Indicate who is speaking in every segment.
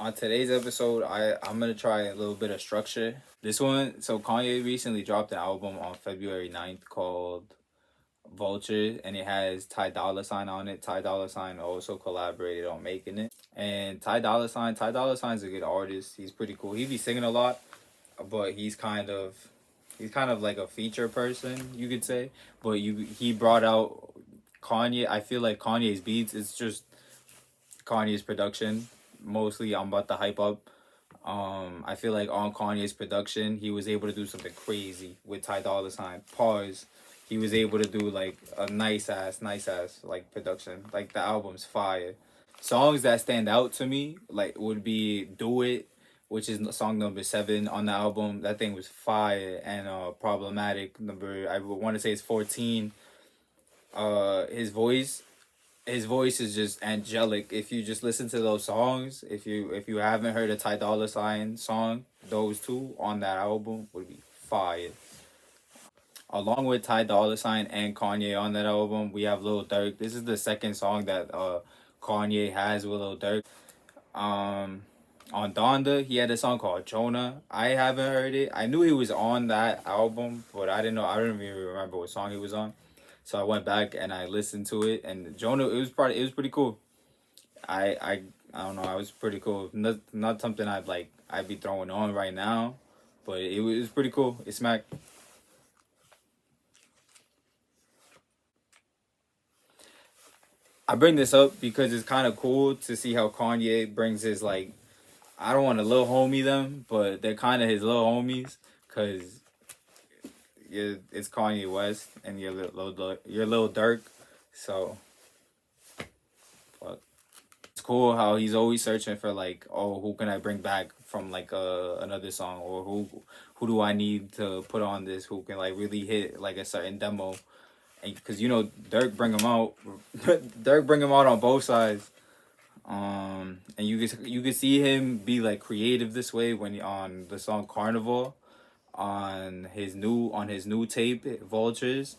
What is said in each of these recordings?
Speaker 1: On today's episode, I'm gonna try a little bit of structure. This one, so Kanye recently dropped an album on February 9th called Vulture, and it has Ty Dolla Sign on it. Ty Dolla Sign also collaborated on making it. And Ty Dolla Sign's a good artist. He's pretty cool. He be singing a lot, but he's kind of like a feature person, you could say. But he brought out Kanye. I feel like Kanye's beats, it's just Kanye's production. Mostly I'm about to hype up. I feel like on Kanye's production, he was able to do something crazy with Ty Dolla Sign. Pause. He was able to do like a nice ass like production. Like the album's fire. Songs that stand out to me like would be "Do It," which is song number 7 on the album. That thing was fire. And "Problematic" number, I would want to say it's 14. His voice is just angelic. If you just listen to those songs, if you haven't heard a Ty Dolla Sign song, those two on that album would be fire. Along with Ty Dolla Sign and Kanye on that album, we have Lil Durk. This is the second song that Kanye has with Lil Durk. Um, on Donda, he had a song called Jonah. I haven't heard it. I knew he was on that album, but I didn't know. I didn't even remember what song he was on. So I went back and I listened to it, and Jonah, it was pretty cool. I don't know, it was pretty cool. Not something I'd be throwing on right now, but it was pretty cool. It smacked. I bring this up because it's kind of cool to see how Kanye brings his like, I don't want to little homie them, but they're kind of his little homies, cause it's Kanye West and you're Lil Durk, so fuck. It's cool how he's always searching for like, oh, who can I bring back from like another song, or who do I need to put on this, who can like really hit like a certain demo, and because Dirk bring him out, Dirk bring him out on both sides. And you can see him be like creative this way when on the song Carnival, on his new tape Vultures,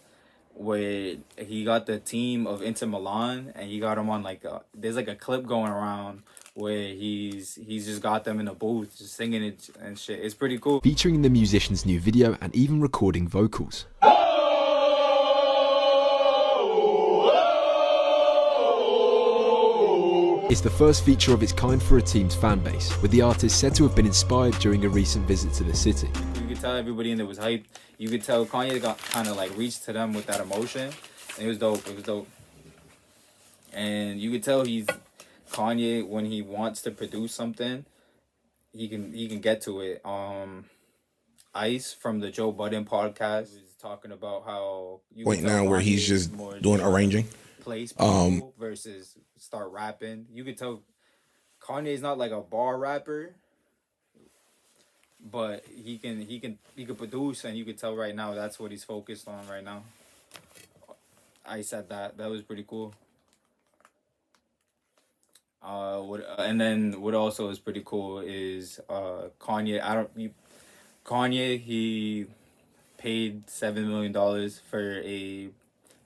Speaker 1: where he got the team of Inter Milan and he got them on like there's like a clip going around where he's just got them in a booth just singing it and shit. It's pretty cool.
Speaker 2: Featuring the musician's new video and even recording vocals. It's the first feature of its kind for a team's fan base, with the artist said to have been inspired during a recent visit to the city.
Speaker 1: You could tell everybody in there was hyped. You could tell Kanye got kind of like reached to them with that emotion. And it was dope. It was dope. And you could tell Kanye, when he wants to produce something, he can get to it. Ice from the Joe Budden podcast was talking about how
Speaker 3: point now where he's just doing arranging.
Speaker 1: Place people versus start rapping. You could tell Kanye's not like a bar rapper, but he can produce, and you could tell right now that's what he's focused on right now. I said that was pretty cool. And then what also is pretty cool is Kanye, he paid $7 million for a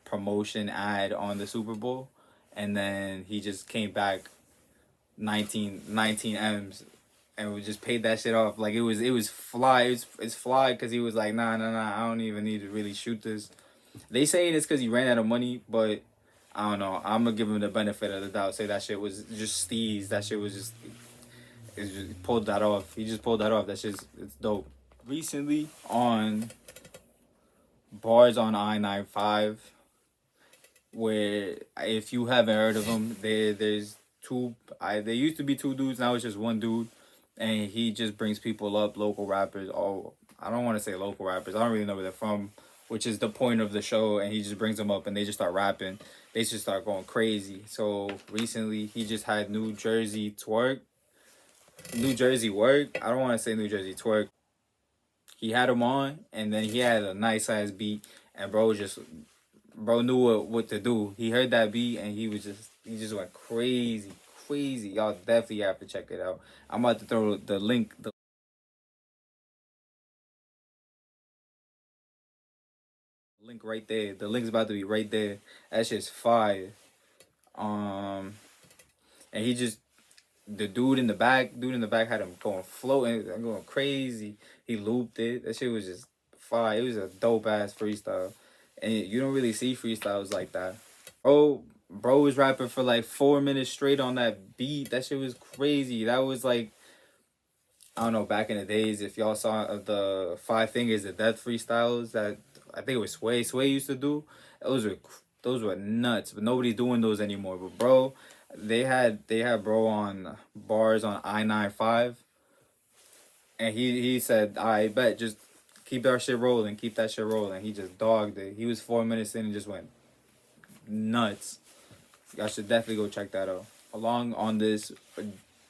Speaker 1: promotion ad on the Super Bowl, and then he just came back 19 M's and we just paid that shit off. Like it was fly. It's fly because he was like, nah, I don't even need to really shoot this. They saying it's because he ran out of money, but I don't know. I'm gonna give him the benefit of the doubt. Say that shit was just steez. That shit was just, he pulled that off. He just pulled that off. That shit's, it's dope. Recently on Bars on I-95, where if you haven't heard of them, there's two. There used to be two dudes. Now it's just one dude, and he just brings people up, local rappers. Oh, I don't want to say local rappers. I don't really know where they're from, which is the point of the show. And he just brings them up, and they just start rapping. They just start going crazy. So recently, he just had New Jersey Work. I don't want to say New Jersey Twerk. He had him on, and then he had a nice ass beat, and bro knew what to do. He heard that beat and he just went crazy. Y'all definitely have to check it out. I'm about to throw the link right there. The link's about to be right there. That shit's fire. And he just the dude in the back had him going floating, going crazy. He looped it. That shit was just fire. It was a dope ass freestyle, and you don't really see freestyles like that. Bro was rapping for like 4 minutes straight on that beat. That shit was crazy. That was like, I don't know, back in the days, if y'all saw the Five Fingers of Death freestyles that I think it was Sway used to do. Those were nuts, but nobody's doing those anymore. But bro, they had bro on bars on I-95, and he said, I bet, just keep that shit rolling, keep that shit rolling. He just dogged it. He was 4 minutes in and just went nuts. Y'all should definitely go check that out. Along on this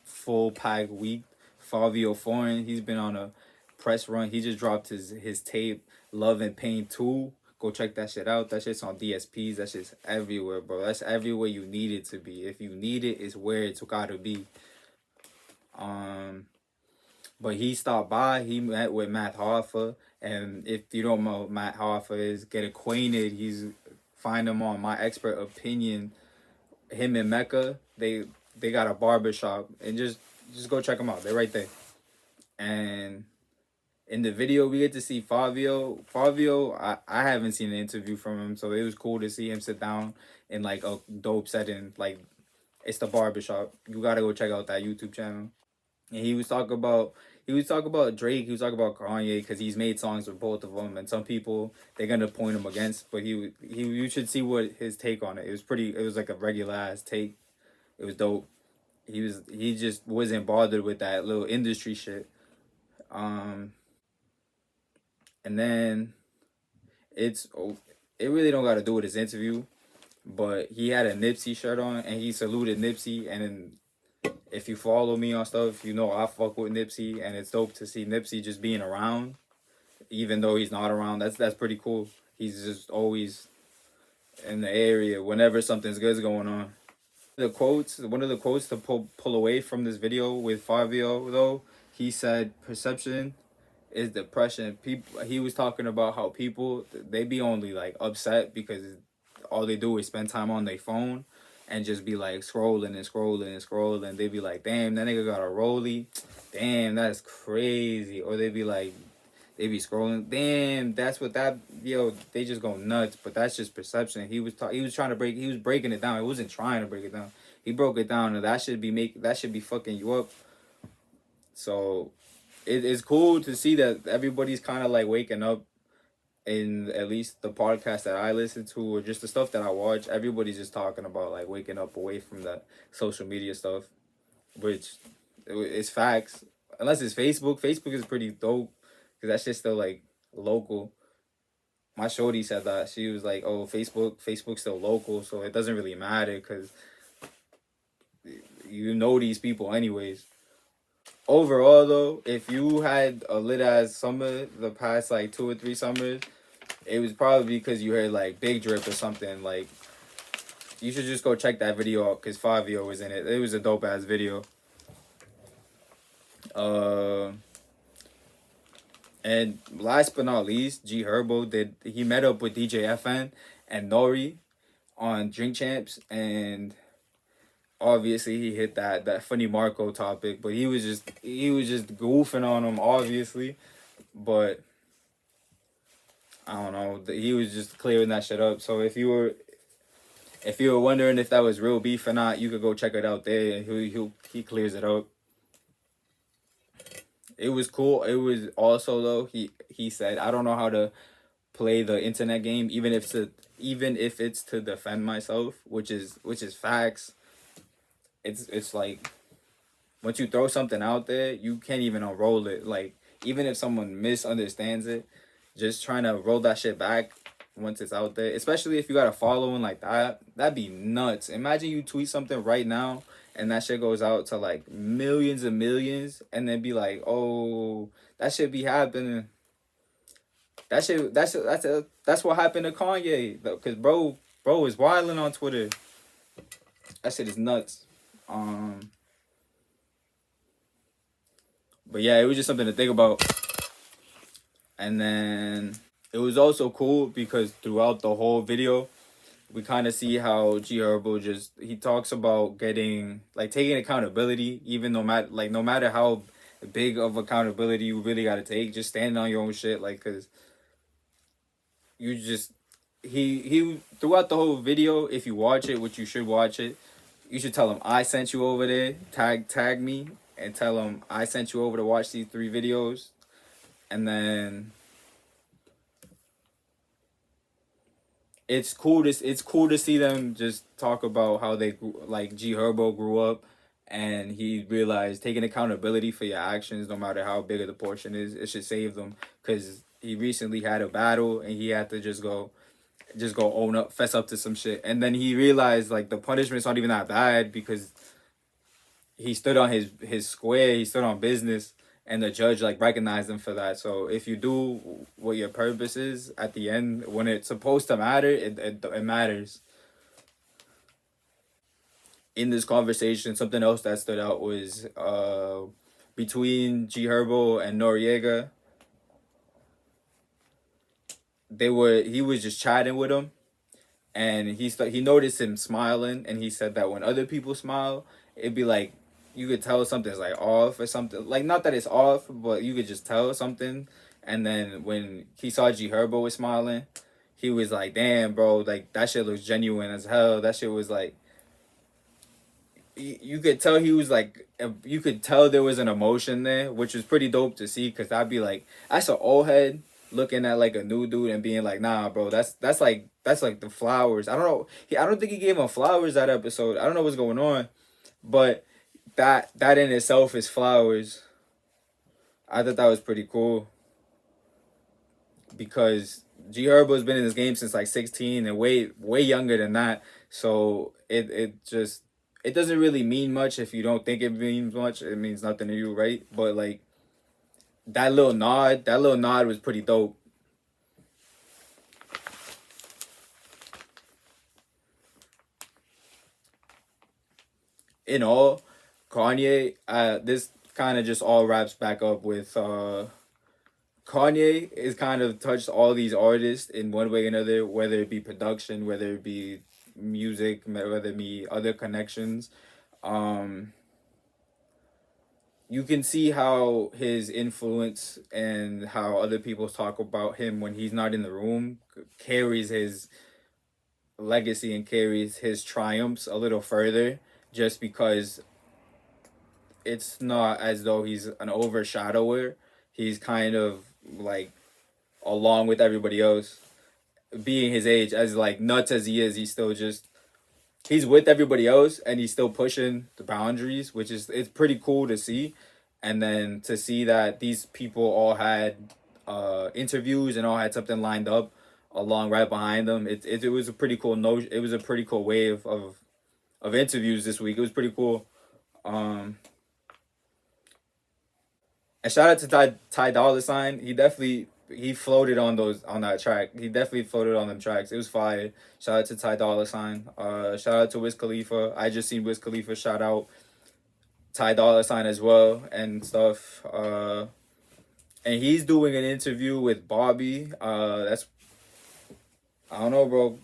Speaker 1: full pack week, Fivio Foreign, he's been on a press run. He just dropped his tape, Love and Pain 2. Go check that shit out. That shit's on DSPs. That shit's everywhere, bro. That's everywhere you need it to be. If you need it, it's where it's gotta be. But he stopped by. He met with Matt Hoffa, and if you don't know what Matt Hoffa is, get acquainted. Find him on My Expert Opinion. Him and Mecca, they got a barbershop, and just go check them out. They're right there. And in the video, we get to see Fivio, I haven't seen an interview from him, so it was cool to see him sit down in like a dope setting. Like, it's the barbershop. You gotta go check out that YouTube channel. And he was talking about Drake. He was talking about Kanye because he's made songs with both of them. And some people, they're gonna point him against, but you should see what his take on it. It was like a regular ass take. It was dope. He just wasn't bothered with that little industry shit. And then it really don't got to do with his interview, but he had a Nipsey shirt on and he saluted Nipsey. And then if you follow me on stuff, you know I fuck with Nipsey, and it's dope to see Nipsey just being around, even though he's not around. That's pretty cool. He's just always in the area whenever something's good's going on. One of the quotes to pull away from this video with Fivio, though, he said perception is depression. He was talking about how people, they be only like upset because all they do is spend time on their phone and just be like scrolling and scrolling and scrolling. They be like, damn, that nigga got a rollie. Damn, that's crazy. Or they be scrolling. Damn, that's what that, they just go nuts. But that's just perception. He was breaking it down. He wasn't trying to break it down. He broke it down, and that should be fucking you up. So it's cool to see that everybody's kind of like waking up. In at least the podcast that I listen to, or just the stuff that I watch, everybody's just talking about like waking up away from the social media stuff, which is facts. Unless it's Facebook. Facebook is pretty dope because that shit's still like local. My shorty said that. She was like, "Oh, Facebook's still local, so it doesn't really matter because you know these people anyways." Overall, though, if you had a lit ass summer the past like 2 or 3 summers, it was probably because you heard like Big Drip or something. Like, you should just go check that video out because Fivio was in it. It was a dope ass video. And last but not least, G Herbo he met up with DJ FN and Nori on Drink Champs, and obviously he hit that funny Marco topic, but he was just goofing on him, obviously. But I don't know, he was just clearing that shit up. So if you were wondering if that was real beef or not, you could go check it out there, and he clears it up. It was cool. It was also, though, he said, I don't know how to play the internet game, even if it's to defend myself, which is facts. It's like, once you throw something out there, you can't even unroll it. Like, even if someone misunderstands it, just trying to roll that shit back once it's out there, especially if you got a following like that'd be nuts. Imagine you tweet something right now and that shit goes out to like millions and millions, and then be like, oh, that should be happening. That's what happened to Kanye, though, cause bro is wilding on Twitter. That shit is nuts. But yeah, it was just something to think about. And then it was also cool because throughout the whole video, we kind of see how G Herbo he talks about getting like taking accountability, even no matter how big of accountability you really got to take, just standing on your own shit, like, cause you just he throughout the whole video, if you watch it, which you should watch it, you should tell him I sent you over there, tag me, and tell him I sent you over to watch these 3 videos, and then it's cool to see them just talk about how they like G Herbo grew up, and he realized taking accountability for your actions, no matter how big of the portion is, it should save them, because he recently had a battle and he had to just go own up, fess up to some shit, and then he realized like the punishment's not even that bad because he stood on his square, he stood on business, and the judge like recognized him for that. So if you do what your purpose is at the end, when it's supposed to matter, it matters. In this conversation, something else that stood out was between G Herbo and Noriega. He was just chatting with him, and he noticed him smiling, and he said that when other people smile, it'd be like you could tell something's like off or something. Like, not that it's off, but you could just tell something. And then when he saw G Herbo was smiling, he was like, damn, bro, like that shit looks genuine as hell. That shit was like, you could tell he was like, you could tell there was an emotion there, which was pretty dope to see, because I'd be like, that's an old head looking at like a new dude and being like, nah, bro, that's like the flowers. I don't know. I don't think he gave him flowers that episode. I don't know what's going on, but that in itself is flowers. I thought that was pretty cool, because G Herbo's been in this game since like 16 and way younger than that. So it doesn't really mean much if you don't think it means much. It means nothing to you, right? But like that little nod was pretty dope. In all, Kanye, this kind of just all wraps back up with Kanye is kind of touched all these artists in one way or another, whether it be production, whether it be music, whether it be other connections. You can see how his influence and how other people talk about him when he's not in the room carries his legacy and carries his triumphs a little further, just because it's not as though he's an overshadower. He's kind of like along with everybody else. Being his age, as like nuts as he is, he's with everybody else and he's still pushing the boundaries, which is, it's pretty cool to see. And then to see that these people all had interviews and all had something lined up along right behind them. It was a pretty cool it was a pretty cool wave of interviews this week. It was pretty cool. And shout out to Ty DOLLA Sign. He floated on that track. He definitely floated on them tracks. It was fire. Shout out to Ty DOLLA Sign. Shout out to Wiz Khalifa. I just seen Wiz Khalifa shout out Ty DOLLA Sign as well and stuff. And he's doing an interview with Bobby. I don't know, bro.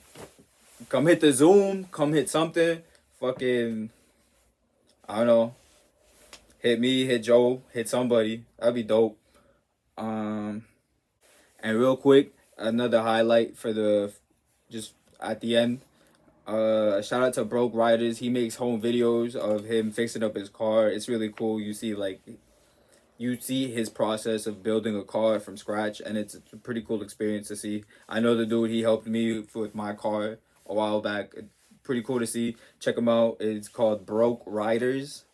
Speaker 1: Come hit the Zoom. Come hit something. Fucking, I don't know. Hit me, hit Joe, hit somebody. That'd be dope. And real quick, another highlight for just at the end. Shout out to Broke Riders. He makes home videos of him fixing up his car. It's really cool. You see his process of building a car from scratch, and it's a pretty cool experience to see. I know the dude, he helped me with my car a while back. Pretty cool to see. Check him out. It's called Broke Riders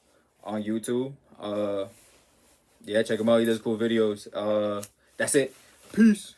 Speaker 1: on YouTube. Yeah, check him out. He does cool videos. That's it. Peace.